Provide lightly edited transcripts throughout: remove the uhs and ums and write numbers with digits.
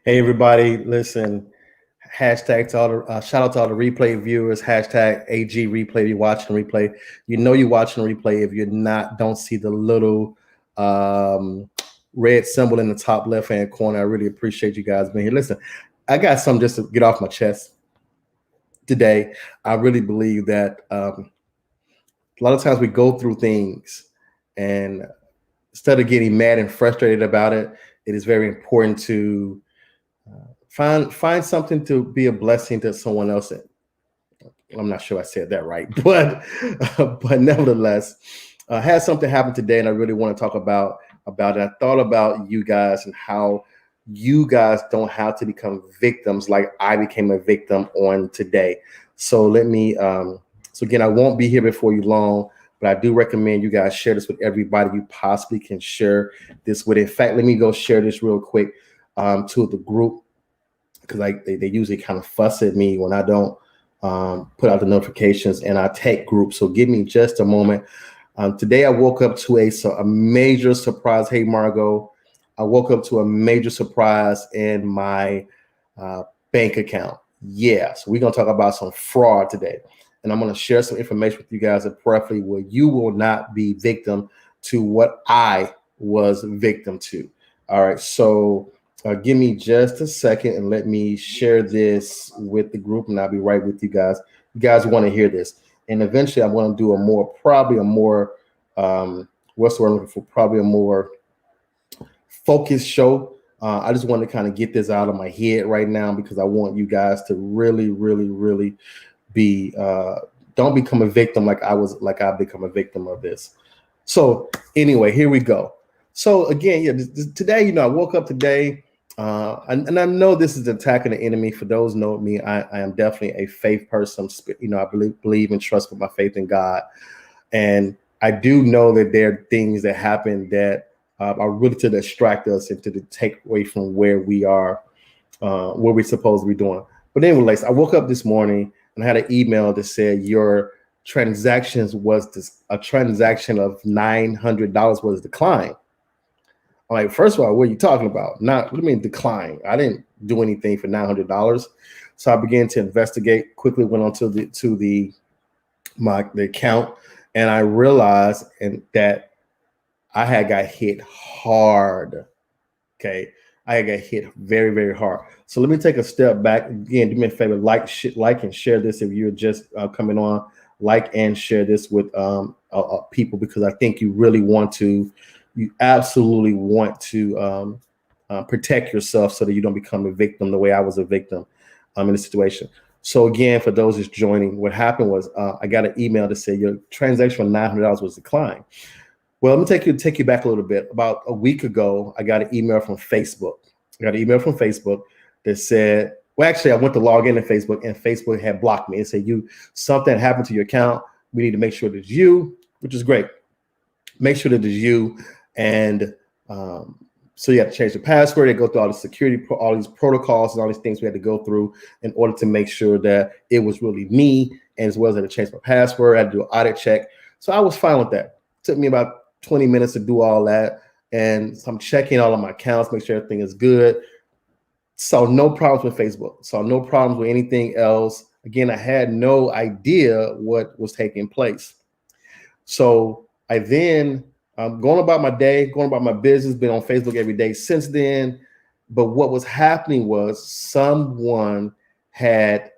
Hey everybody, listen. Hashtag to all the shout out to all the replay viewers. Hashtag AG replay. If you're watching replay, you know you're watching replay. If you're not, don't see the little red symbol in the top left hand corner. I really appreciate you guys being here. Listen, I got something just to get off my chest today. I really believe that a lot of times we go through things, and instead of getting mad and frustrated about it, it is very important to find something to be a blessing to someone else. I'm not sure I said that right, but nevertheless, had something happen today, and I really want to talk about it. I thought about you guys and how you guys don't have to become victims like I became a victim on today. So let me. So again, I won't be here before you long, but I do recommend you guys share this with everybody you possibly can share this with. In fact, let me go share this real quick to the group, because they usually kind of fuss at me when I don't put out the notifications, and I take groups. So give me just a moment. Today I woke up to a major surprise. Hey, Margot. I woke up to a major surprise in my bank account. Yeah, so we're going to talk about some fraud today. And I'm going to share some information with you guys, preferably where you will not be victim to what I was victim to. All right, so give me just a second and let me share this with the group, and I'll be right with you guys. You guys want to hear this. And eventually I'm going to do probably a more what's the word I'm looking for? Probably a more focused show. I just want to kind of get this out of my head right now, because I want you guys to really, really, really be don't become a victim like I've become a victim of this. So anyway, here we go. So again, today, I woke up today. And I know this is attacking the enemy. For those who know me, I am definitely a faith person. I believe and trust with my faith in God. And I do know that there are things that happen that are really to distract us and to take away from where we are, where we're supposed to be doing. But anyways, I woke up this morning and I had an email that said your transactions a transaction of $900 was declined. I'm like, first of all, what are you talking about? What do you mean decline? I didn't do anything for $900. So I began to investigate, quickly went on to the account, and I realized that I had got hit hard. Okay. I got hit very, very hard. So let me take a step back. Again, do me a favor, like and share this if you're just coming on. Like and share this with people, because I think you absolutely want to protect yourself so that you don't become a victim the way I was a victim in this situation. So again, for those just joining, what happened was I got an email to say your transaction for $900 was declined. Well, let me take you back a little bit. About a week ago, I got an email from Facebook. That said, well, actually, I went to log into Facebook, and Facebook had blocked me. It said, something happened to your account. We need to make sure that it's you, which is great. Make sure that it's you. And so you have to change the password. They go through all the security, all these protocols and all these things we had to go through in order to make sure that it was really me, and as well as I had to change my password. I had to do an audit check. So I was fine with that. It took me about 20 minutes to do all that. And so I'm checking all of my accounts, make sure everything is good. Saw no problems with Facebook. Saw no problems with anything else. Again, I had no idea what was taking place. So I then going about my day, going about my business, been on Facebook every day since then. But what was happening was someone had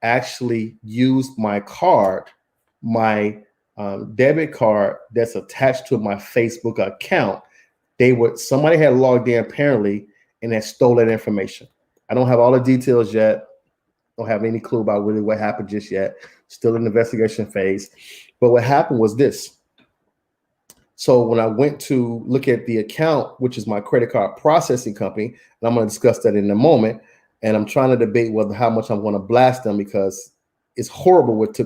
actually used my card, my debit card that's attached to my Facebook account. Somebody had logged in apparently and had stolen information. I don't have all the details yet. Don't have any clue about really what happened just yet. Still in the investigation phase. But what happened was this. So when I went to look at the account, which is my credit card processing company, and I'm going to discuss that in a moment, and I'm trying to debate how much I'm going to blast them, because it's horrible what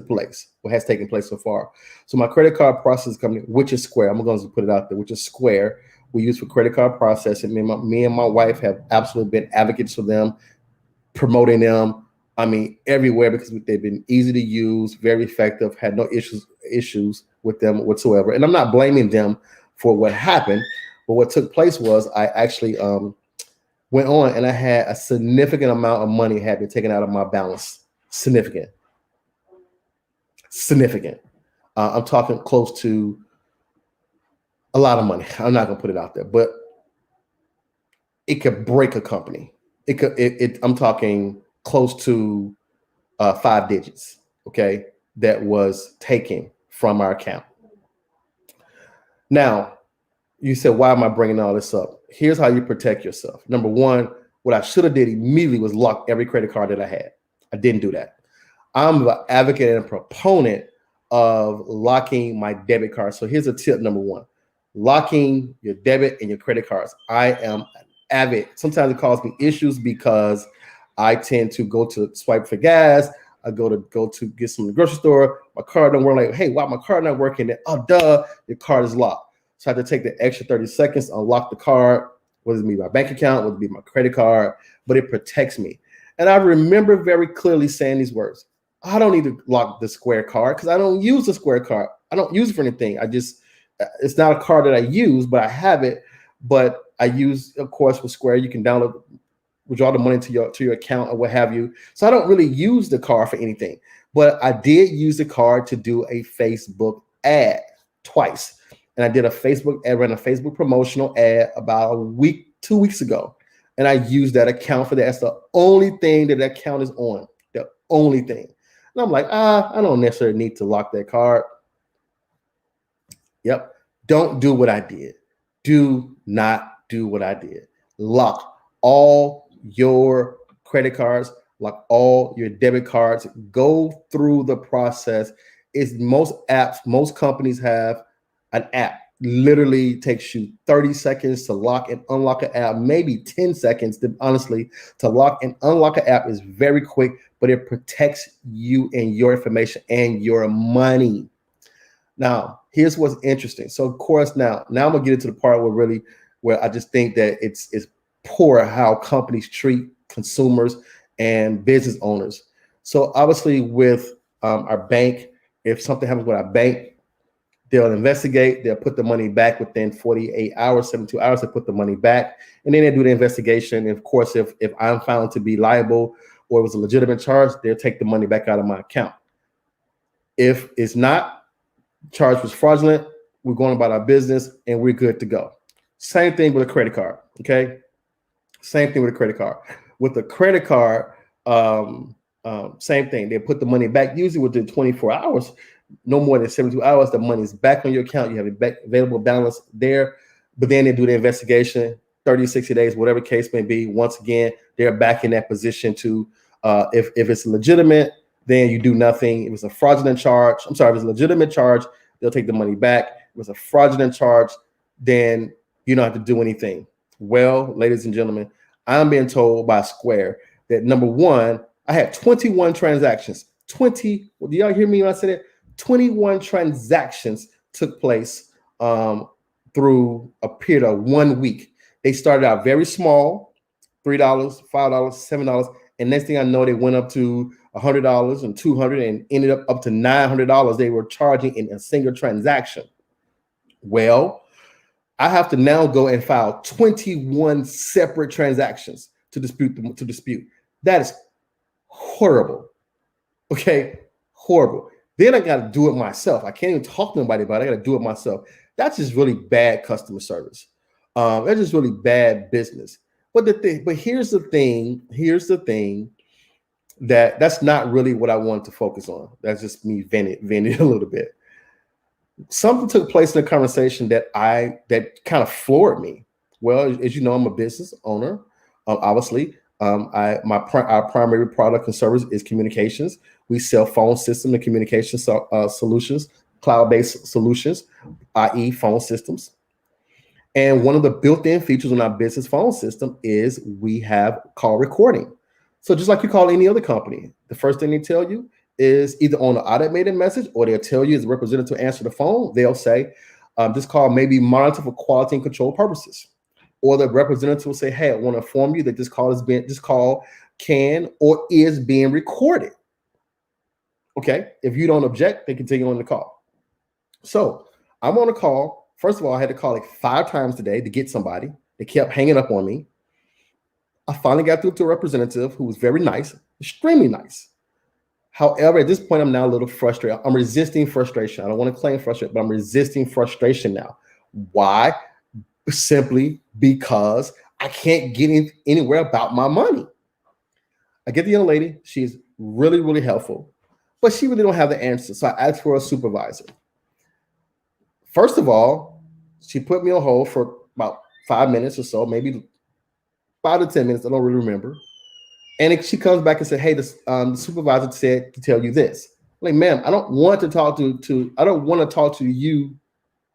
has taken place so far. So my credit card processing company, which is Square, I'm going to put it out there, which is Square, we use for credit card processing. Me and my wife have absolutely been advocates for them, promoting them. I mean, everywhere, because they've been easy to use, very effective, had no issues with them whatsoever. And I'm not blaming them for what happened, but what took place was I actually Went on, and I had a significant amount of money had been taken out of my balance. Significant. I'm talking close to a lot of money. I'm not gonna put it out there, but it could break a company. I'm talking close to 5 digits. Okay, that was taken from our account. Now, you said, why am I bringing all this up? Here's how you protect yourself. Number one, what I should have did immediately was lock every credit card that I had. I didn't do that. I'm an advocate and a proponent of locking my debit card. So here's a tip number one: locking your debit and your credit cards. I am an avid. Sometimes it causes me issues because I tend to go to swipe for gas. I go to get some in the grocery store. My card don't work. Like, hey, why my card not working? Oh, duh, your card is locked. So I have to take the extra 30 seconds to unlock the card, whether it be my bank account, whether it be my credit card, but it protects me. And I remember very clearly saying these words: I don't need to lock the Square card because I don't use the Square card. I don't use it for anything. It's not a card that I use, but I have it. But I use, of course, with Square, you can withdraw the money to your account or what have you. So I don't really use the card for anything. But I did use the card to do a Facebook ad twice. And I did ran a Facebook promotional ad about 2 weeks ago. And I used that account for that. That's the only thing that account is on. The only thing. And I'm like, I don't necessarily need to lock that card. Yep. Don't do what I did. Do not do what I did. Lock all your credit cards, lock all your debit cards. Go through the process. Most companies have an app. Literally takes you 30 seconds to lock and unlock an app, maybe 10 seconds to lock and unlock an app is very quick, but it protects you and your information and your money. Now, here's what's interesting. So of course, now I'm gonna get into the part where I just think that it's poor how companies treat consumers and business owners. So obviously with our bank, if something happens with our bank, they'll investigate, they'll put the money back within 48 hours, 72 hours, they put the money back, and then they do the investigation. And of course, if I'm found to be liable or it was a legitimate charge, they'll take the money back out of my account. If it's not, charge was fraudulent, we're going about our business and we're good to go. Same thing with a credit card, okay? Same thing with a credit card. With a credit card, same thing. They put the money back usually within 24 hours, no more than 72 hours. The money's back on your account. You have a available balance there. But then they do the investigation, 30, 60 days, whatever case may be. Once again, they're back in that position to, if it's legitimate, then you do nothing. If it's a fraudulent charge, if it's a legitimate charge, they'll take the money back. If it's a fraudulent charge, then you don't have to do anything. Well, ladies and gentlemen, I'm being told by Square that number one, I had 21 transactions. 20, do y'all hear me when I said it? 21 transactions took place through a period of 1 week. They started out very small, $3, $5, $7, and next thing I know, they went up to $100 and $200 and ended up to $900 they were charging in a single transaction. Well, I have to now go and file 21 separate transactions to dispute. That is horrible. Okay, horrible. Then I got to do it myself. I can't even talk to nobody about it. I got to do it myself. That's just really bad customer service. That's just really bad business. But here's the thing. That's not really what I wanted to focus on. That's just me venting a little bit. Something took place in the conversation that kind of floored me. Well, as you know, I'm a business owner. Obviously, our primary product and service is communications. We sell phone system and communication solutions, cloud-based solutions, i.e., phone systems. And one of the built-in features on our business phone system is we have call recording. So just like you call any other company, the first thing they tell you is either on an automated message or they'll tell you as a representative to answer the phone. They'll say, this call may be monitored for quality and control purposes. Or the representative will say, hey, I want to inform you that this call can or is being recorded. Okay, if you don't object, they continue on the call. So I'm on a call. First of all, I had to call like 5 times today to get somebody. They kept hanging up on me. I finally got through to a representative who was very nice, extremely nice. However, at this point, I'm now a little frustrated. I'm resisting frustration. I don't want to claim frustration, but I'm resisting frustration now. Why? Simply because I can't get anywhere about my money. I get the young lady. She's really, really helpful, but she really don't have the answer. So I asked for a supervisor. First of all, she put me on hold for about 5 minutes or so, maybe 5 to 10 minutes. I don't really remember. And she comes back and said, "Hey, the supervisor said to tell you this." I'm like, "Ma'am, I don't want to talk I don't want to talk to you,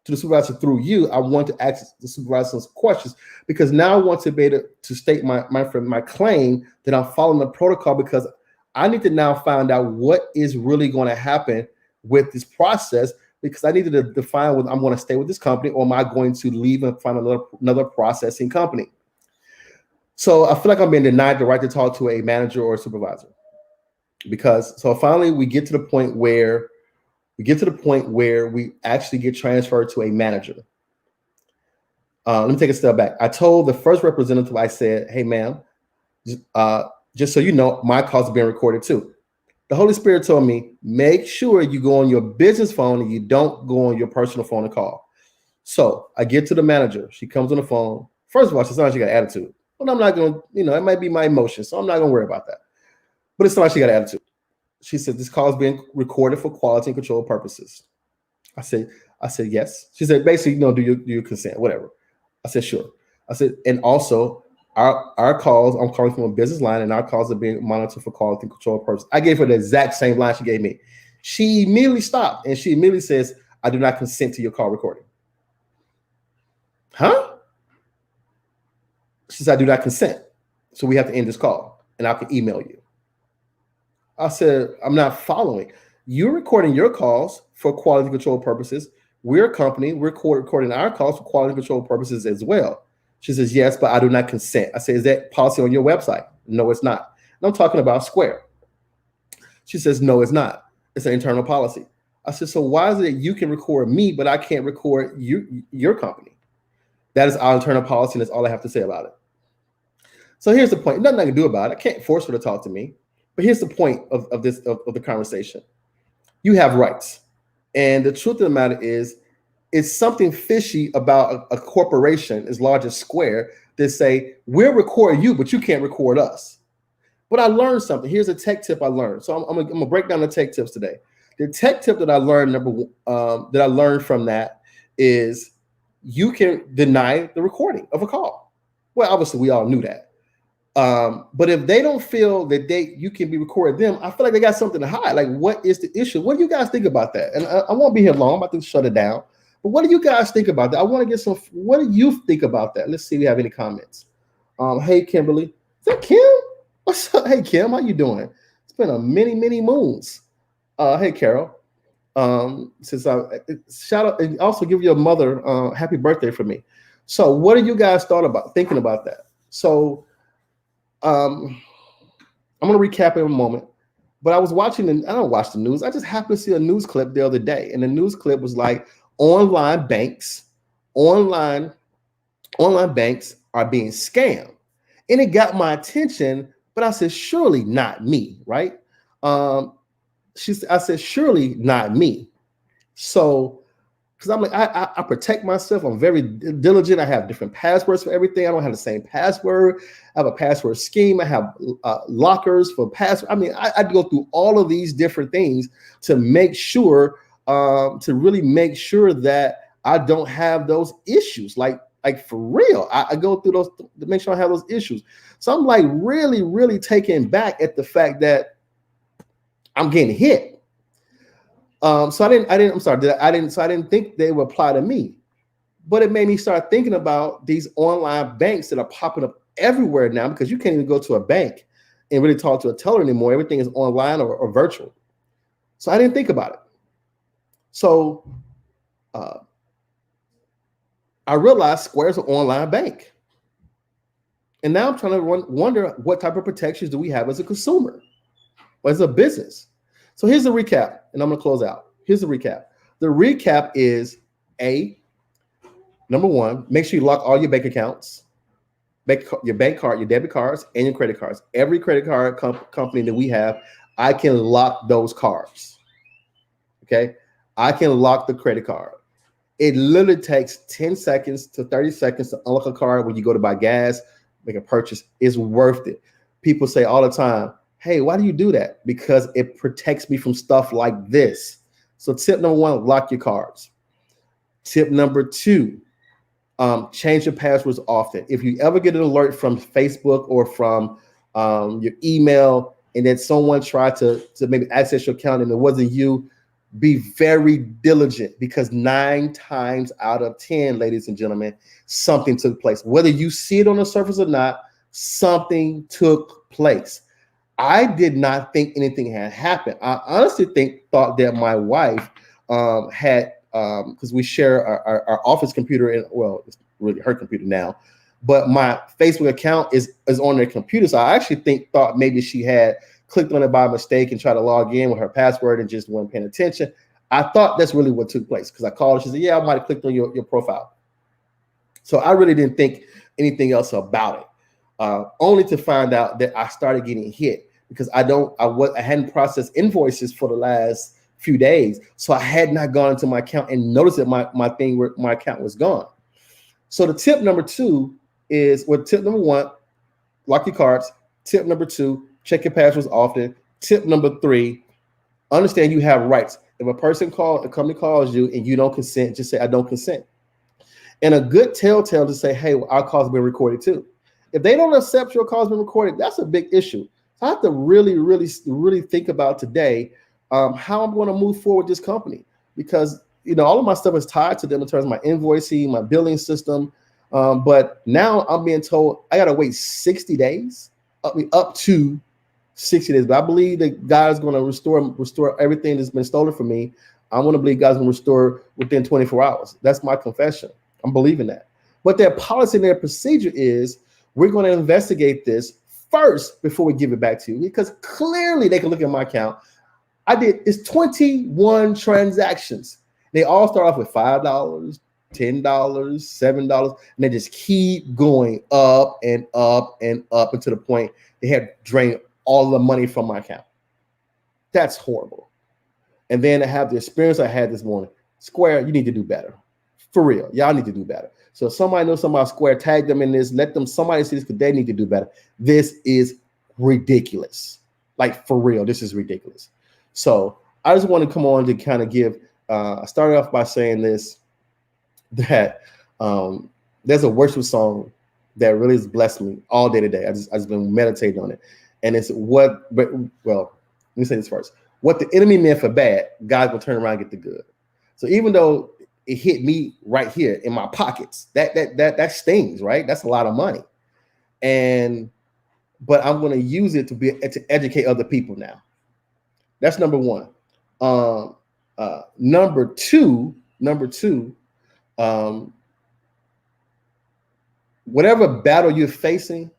to the supervisor through you. I want to ask the supervisor some questions because now I want to be able to state my claim that I'm following the protocol because I need to now find out what is really going to happen with this process because I needed to define whether I'm going to stay with this company or am I going to leave and find another processing company." So I feel like I'm being denied the right to talk to a manager or a supervisor so finally we get to the point where we actually get transferred to a manager. Let me take a step back. I told the first representative, I said, "Hey, ma'am, just so you know, my calls are being recorded too." The Holy Spirit told me, make sure you go on your business phone and you don't go on your personal phone and call. So I get to the manager. She comes on the phone. First of all, she sounds like she got attitude. But I'm not going to, it might be my emotions, so I'm not going to worry about that. But it's not like she got attitude. She said, "This call is being recorded for quality and control purposes." I said, "Yes." She said, "Basically, do you consent, whatever." I said, "Sure." I said, "And also, our calls, I'm calling from a business line, and our calls are being monitored for quality and control purposes." I gave her the exact same line she gave me. She immediately stopped, and she immediately says, "I do not consent to your call recording." Huh? She said, "I do not consent. So we have to end this call, and I can email you." I said, "I'm not following. You're recording your calls for quality control purposes. We're a company. We're recording our calls for quality control purposes as well." She says, "Yes, but I do not consent." I say, "Is that policy on your website?" "No, it's not." And I'm talking about Square. She says, "No, it's not. It's an internal policy." I said, "So why is it that you can record me, but I can't record your company?" "That is our internal policy, and that's all I have to say about it." So here's the point. Nothing I can do about it. I can't force her to talk to me. But here's the point of the conversation. You have rights. And the truth of the matter is, it's something fishy about a corporation as large as Square that say, "We'll record you, but you can't record us." But I learned something. Here's a tech tip I learned. So I'm gonna break down the tech tips today. The tech tip that I learned, that I learned from that is you can deny the recording of a call. Well, obviously we all knew that. But if they don't feel that you can be recorded them, I feel like they got something to hide. Like, what is the issue? What do you guys think about that? And I won't be here long. I'm about to shut it down. But what do you guys think about that? I want to get some. What do you think about that? Let's see if we have any comments. Hey, Kimberly. Is that Kim? What's up? Hey, Kim. How you doing? It's been a many moons. Hey, Carol. Since shout out and also give your mother happy birthday for me. So what do you guys thinking about that? So I'm going to recap in a moment, but I was watching, and I don't watch the news. I just happened to see a news clip the other day, and the news clip was like online banks are being scammed, and it got my attention. But I said, surely not me, right? I said, surely not me. So, because I'm like, I protect myself. I'm very diligent. I have different passwords for everything. I don't have the same password. I have a password scheme. I have lockers for password. I mean, I go through all of these different things to make sure, to really make sure that I don't have those issues. Like for real, I go through those to make sure I have those issues. So I'm like really taken back at the fact that I'm getting hit. So I didn't think they would apply to me, but it made me start thinking about these online banks that are popping up everywhere now, because you can't even go to a bank and really talk to a teller anymore. Everything is online or virtual. So I didn't think about it. So I realized Square's an online bank. And now I'm trying to wonder what type of protections do we have as a consumer or as a business? So here's the recap, and I'm going to close out. Here's the recap. The recap is number one, make sure you lock all your bank accounts. your bank card, your debit cards, and your credit cards. Every credit card company that we have, I can lock those cards. Okay, I can lock the credit card. It literally takes 10 seconds to 30 seconds to unlock a card when you go to buy gas, make a purchase. It's worth it. People say all the time, hey, why do you do that? Because it protects me from stuff like this. So tip number one, lock your cards. Tip number two, change your passwords often. If you ever get an alert from Facebook or from your email, and then someone tried to maybe access your account and it wasn't you, be very diligent, because 9 times out of 10, ladies and gentlemen, something took place. Whether you see it on the surface or not, something took place. I did not think anything had happened. I honestly thought that my wife had, because we share our office computer, and well, it's really her computer now, but my Facebook account is on their computer. So I actually thought maybe she had clicked on it by mistake and tried to log in with her password and just wasn't paying attention. I thought that's really what took place, because I called her. She said, yeah, I might have clicked on your profile. So I really didn't think anything else about it, only to find out that I started getting hit, because I hadn't processed invoices for the last few days. So I had not gone into my account and noticed that my account was gone. So the tip number two is, tip number one, lock your cards. Tip number two, check your passwords often. Tip number three, understand you have rights. If a company calls you and you don't consent, just say, I don't consent. And a good telltale to say, hey, our call's been recorded too. If they don't accept your call's been recorded, that's a big issue. So I have to really, really, really think about today how I'm going to move forward with this company, because all of my stuff is tied to them in terms of my invoicing, my billing system. But now I'm being told I got to wait 60 days, up to 60 days. But I believe that God's going to restore everything that's been stolen from me. I want to believe God's going to restore within 24 hours. That's my confession. I'm believing that. But their policy and their procedure is, we're going to investigate this first before we give it back to you, because clearly they can look at my account. It's 21 transactions. They all start off with $5, $10, $7, and they just keep going up and up and up until the point they had drained all the money from my account. That's horrible. And then I have the experience I had this morning. Square, you need to do better. For real, y'all need to do better. So if somebody knows somebody Square, tag them in this, somebody see this, because they need to do better. This is ridiculous. Like, for real, this is ridiculous. So I just want to come on to kind of give, I started off by saying this, that there's a worship song that really has blessed me all day today. I just been meditating on it. And it's let me say this first. What the enemy meant for bad, God will turn around and get the good. So even though it hit me right here in my pockets, that stings, right? That's a lot of money. But I'm going to use it to educate other people now. That's number one. Number two, whatever battle you're facing,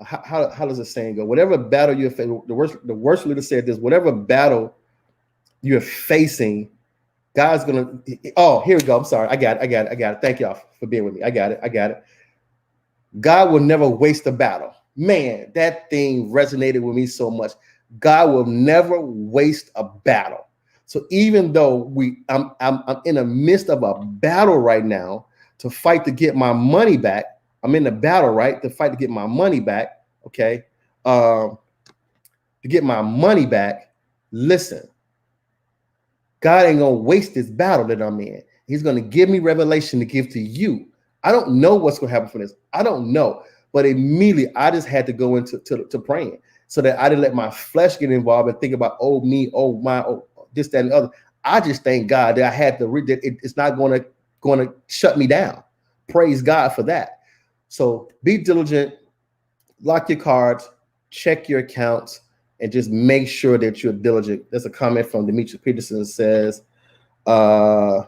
how does the saying go? Whatever battle you're facing, the worst leader said this, whatever battle you're facing, God's gonna, here we go. I'm sorry. I got it. Thank y'all for being with me. I got it. God will never waste a battle. Man, that thing resonated with me so much. God will never waste a battle. So even though I'm in the midst of a battle right now to fight to get my money back. I'm in the battle, right? To fight to get my money back. Okay. To get my money back. Listen, God ain't going to waste this battle that I'm in. He's going to give me revelation to give to you. I don't know what's going to happen from this. I don't know. But immediately I just had to go into praying, so that I didn't let my flesh get involved and think about, this, that, and the other. I just thank God that I had to read that it's not going to shut me down. Praise God for that. So be diligent, lock your cards, check your accounts, and just make sure that you're diligent. There's a comment from Demetrius Peterson that says, I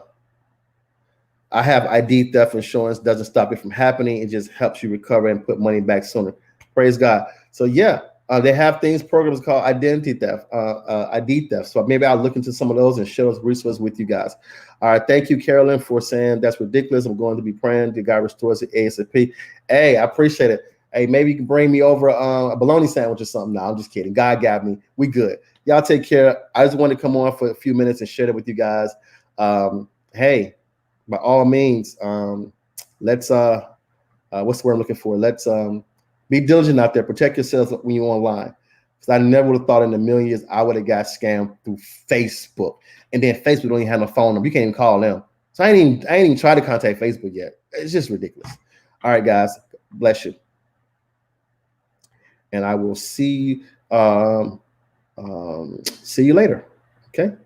have ID theft insurance, doesn't stop it from happening. It just helps you recover and put money back sooner. Praise God. So yeah, They have programs called identity theft, ID theft. So maybe I'll look into some of those and share those resources with you guys. All right. Thank you, Carolyn, for saying that's ridiculous. I'm going to be praying that God restores the ASAP. Hey, I appreciate it. Hey, maybe you can bring me over a bologna sandwich or something. No, I'm just kidding. God got me. We good. Y'all take care. I just wanted to come on for a few minutes and share it with you guys. Hey, by all means, let's what's the word I'm looking for? Let's be diligent out there. Protect yourselves when you're online. Because I never would have thought in a million years I would have got scammed through Facebook. And then Facebook don't even have no phone number. You can't even call them. So I ain't even tried to contact Facebook yet. It's just ridiculous. All right, guys. Bless you. And I will see you later. Okay.